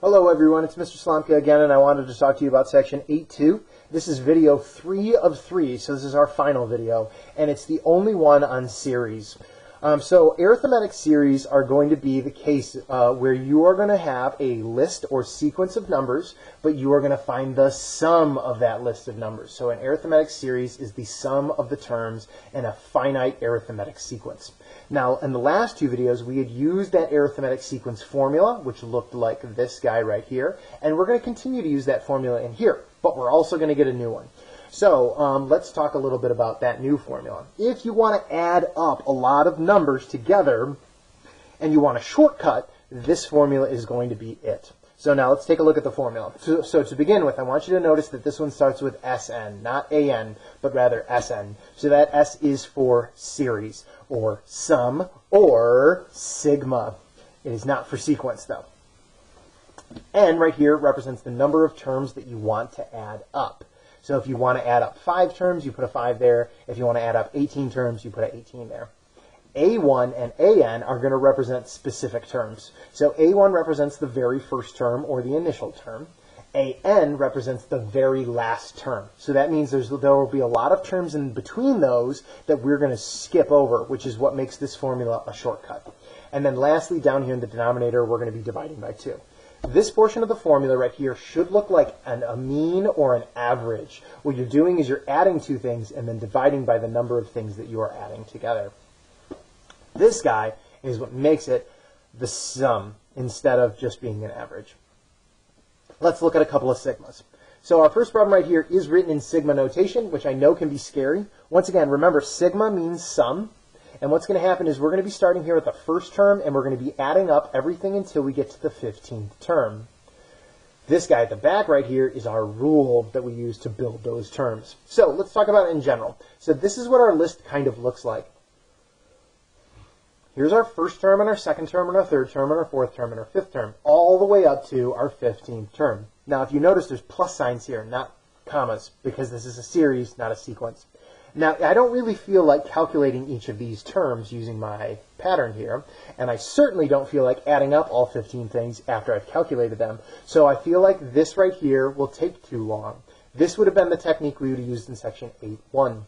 Hello everyone, it's Mr. Slomka again, and I wanted to talk to you about section 8.2. This is video 3 of 3, so this is our final video, and it's the only one on series. So arithmetic series are going to be the case where you are going to have a list or sequence of numbers, but you are going to find the sum of that list of numbers. So an arithmetic series is the sum of the terms in a finite arithmetic sequence. Now, in the last two videos, we had used that arithmetic sequence formula, which looked like this guy right here, and we're going to continue to use that formula in here, but we're also going to get a new one. So let's talk a little bit about that new formula. If you want to add up a lot of numbers together and you want a shortcut, this formula is going to be it. So now let's take a look at the formula. So to begin with, I want you to notice that this one starts with Sn, not An, but rather Sn. So that S is for series, or sum, or sigma. It is not for sequence, though. N right here represents the number of terms that you want to add up. So if you want to add up 5 terms, you put a 5 there. If you want to add up 18 terms, you put an 18 there. A1 and AN are going to represent specific terms. So A1 represents the very first term, or the initial term. AN represents the very last term. So that means there will be a lot of terms in between those that we're going to skip over, which is what makes this formula a shortcut. And then lastly, down here in the denominator, we're going to be dividing by 2. This portion of the formula right here should look like a mean or an average. What you're doing is you're adding two things and then dividing by the number of things that you are adding together. This guy is what makes it the sum instead of just being an average. Let's look at a couple of sigmas. So our first problem right here is written in sigma notation, which I know can be scary. Once again, remember, sigma means sum. And what's going to happen is we're going to be starting here at the first term, and we're going to be adding up everything until we get to the 15th term. This guy at the back right here is our rule that we use to build those terms. So let's talk about it in general. So this is what our list kind of looks like. Here's our first term and our second term and our third term and our fourth term and our fifth term, all the way up to our 15th term. Now, if you notice, there's plus signs here, not commas, because this is a series, not a sequence. Now, I don't really feel like calculating each of these terms using my pattern here, and I certainly don't feel like adding up all 15 things after I've calculated them, so I feel like this right here will take too long. This would have been the technique we would have used in section 8.1.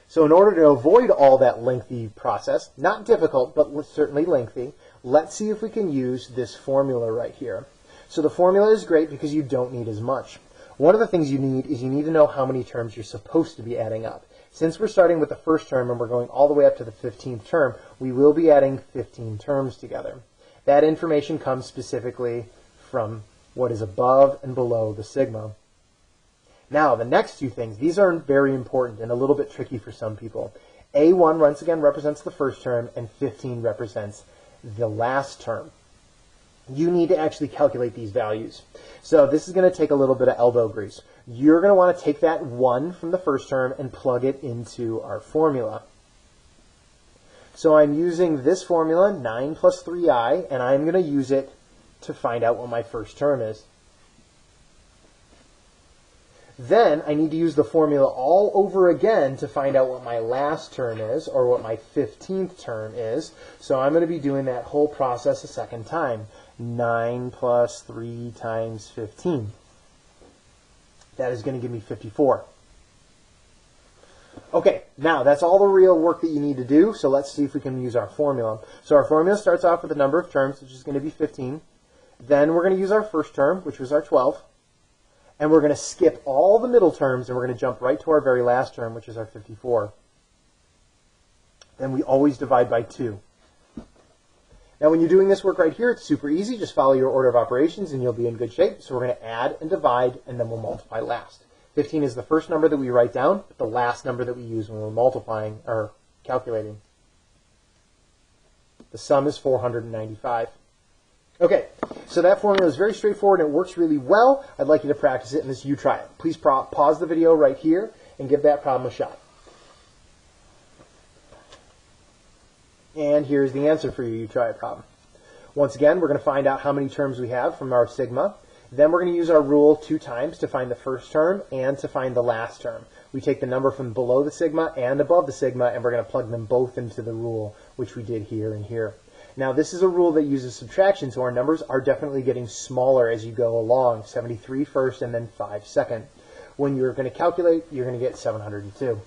So in order to avoid all that lengthy process, not difficult, but certainly lengthy, let's see if we can use this formula right here. So the formula is great because you don't need as much. One of the things you need is you need to know how many terms you're supposed to be adding up. Since we're starting with the first term and we're going all the way up to the 15th term, we will be adding 15 terms together. That information comes specifically from what is above and below the sigma. Now, the next two things, these are very important and a little bit tricky for some people. A1 once again represents the first term and 15 represents the last term. You need to actually calculate these values. So this is going to take a little bit of elbow grease. You're going to want to take that 1 from the first term and plug it into our formula. So I'm using this formula, 9 plus 3i, and I'm going to use it to find out what my first term is. Then I need to use the formula all over again to find out what my last term is, or what my 15th term is. So I'm going to be doing that whole process a second time. 9 plus 3 times 15. That is going to give me 54. Okay, now that's all the real work that you need to do, so let's see if we can use our formula. So our formula starts off with the number of terms, which is going to be 15. Then we're going to use our first term, which was our 12. And we're going to skip all the middle terms, and we're going to jump right to our very last term, which is our 54. Then we always divide by 2. Now, when you're doing this work right here, it's super easy. Just follow your order of operations, and you'll be in good shape. So we're going to add and divide, and then we'll multiply last. 15 is the first number that we write down, but the last number that we use when we're multiplying or calculating. The sum is 495. Okay, so that formula is very straightforward, and it works really well. I'd like you to practice it, and as you try it. Please pause the video right here and give that problem a shot. And here's the answer for your try it problem. Once again, we're going to find out how many terms we have from our sigma. Then we're going to use our rule 2 times to find the first term and to find the last term. We take the number from below the sigma and above the sigma, and we're going to plug them both into the rule, which we did here and here. Now, this is a rule that uses subtraction, so our numbers are definitely getting smaller as you go along. 73 first and then 5 second. When you're going to calculate, you're going to get 702.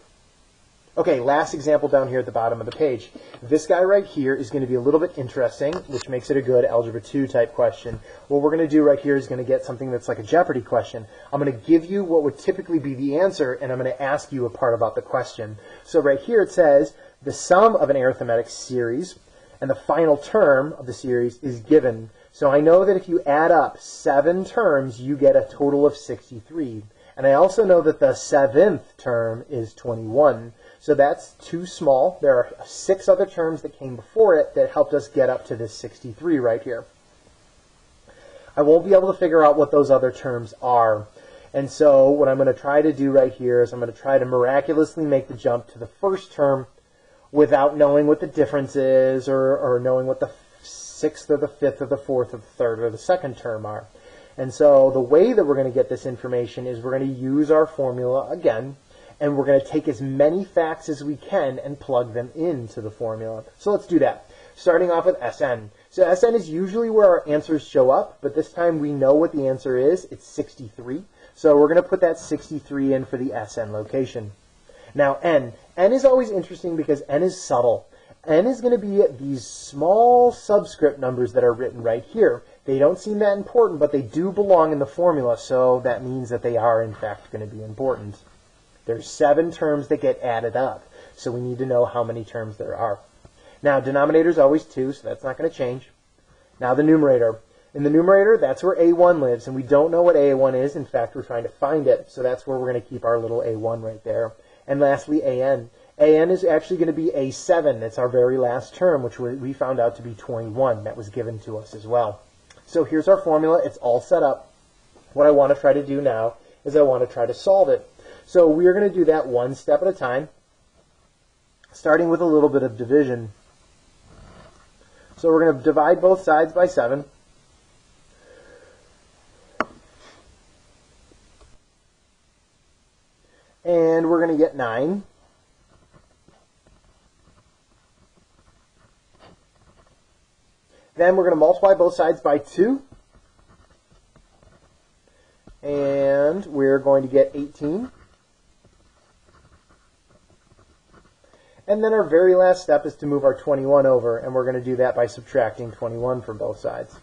Okay, last example down here at the bottom of the page. This guy right here is going to be a little bit interesting, which makes it a good Algebra 2 type question. What we're going to do right here is going to get something that's like a Jeopardy question. I'm going to give you what would typically be the answer, and I'm going to ask you a part about the question. So right here it says, the sum of an arithmetic series and the final term of the series is given. So I know that if you add up 7 terms, you get a total of 63. And I also know that the 7th term is 21. So that's too small. There are 6 other terms that came before it that helped us get up to this 63 right here. I won't be able to figure out what those other terms are. And so what I'm going to try to do right here is I'm going to try to miraculously make the jump to the first term without knowing what the difference is or knowing what the 6th or the 5th or the 4th or the 3rd or the 2nd term are. And so the way that we're going to get this information is we're going to use our formula again, and we're going to take as many facts as we can and plug them into the formula. So let's do that. Starting off with Sn. So Sn is usually where our answers show up, but this time we know what the answer is. It's 63. So we're going to put that 63 in for the Sn location. Now n. N is always interesting because n is subtle. N is going to be these small subscript numbers that are written right here. They don't seem that important, but they do belong in the formula, so that means that they are, in fact, going to be important. There's 7 terms that get added up, so we need to know how many terms there are. Now, denominator is always 2, so that's not going to change. Now, the numerator. In the numerator, that's where A1 lives, and we don't know what A1 is. In fact, we're trying to find it, so that's where we're going to keep our little A1 right there. And lastly, AN. AN is actually going to be A7. That's our very last term, which we found out to be 21. That was given to us as well. So here's our formula. It's all set up. What I want to try to do now is I want to try to solve it. So we're going to do that one step at a time, starting with a little bit of division. So we're going to divide both sides by 7. And we're going to get 9. Then we're going to multiply both sides by 2. And we're going to get 18. And then our very last step is to move our 21 over, and we're going to do that by subtracting 21 from both sides.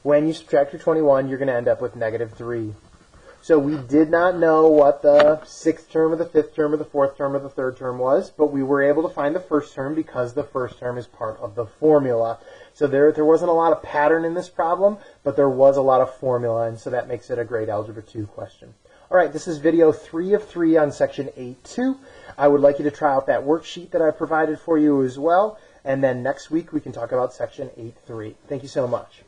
When you subtract your 21, you're going to end up with -3. So we did not know what the 6th term or the 5th term or the 4th term or the 3rd term was, but we were able to find the first term because the first term is part of the formula. So there wasn't a lot of pattern in this problem, but there was a lot of formula, and so that makes it a great Algebra 2 question. All right, this is video 3 of 3 on section 8.2. I would like you to try out that worksheet that I provided for you as well, and then next week we can talk about section 8.3. Thank you so much.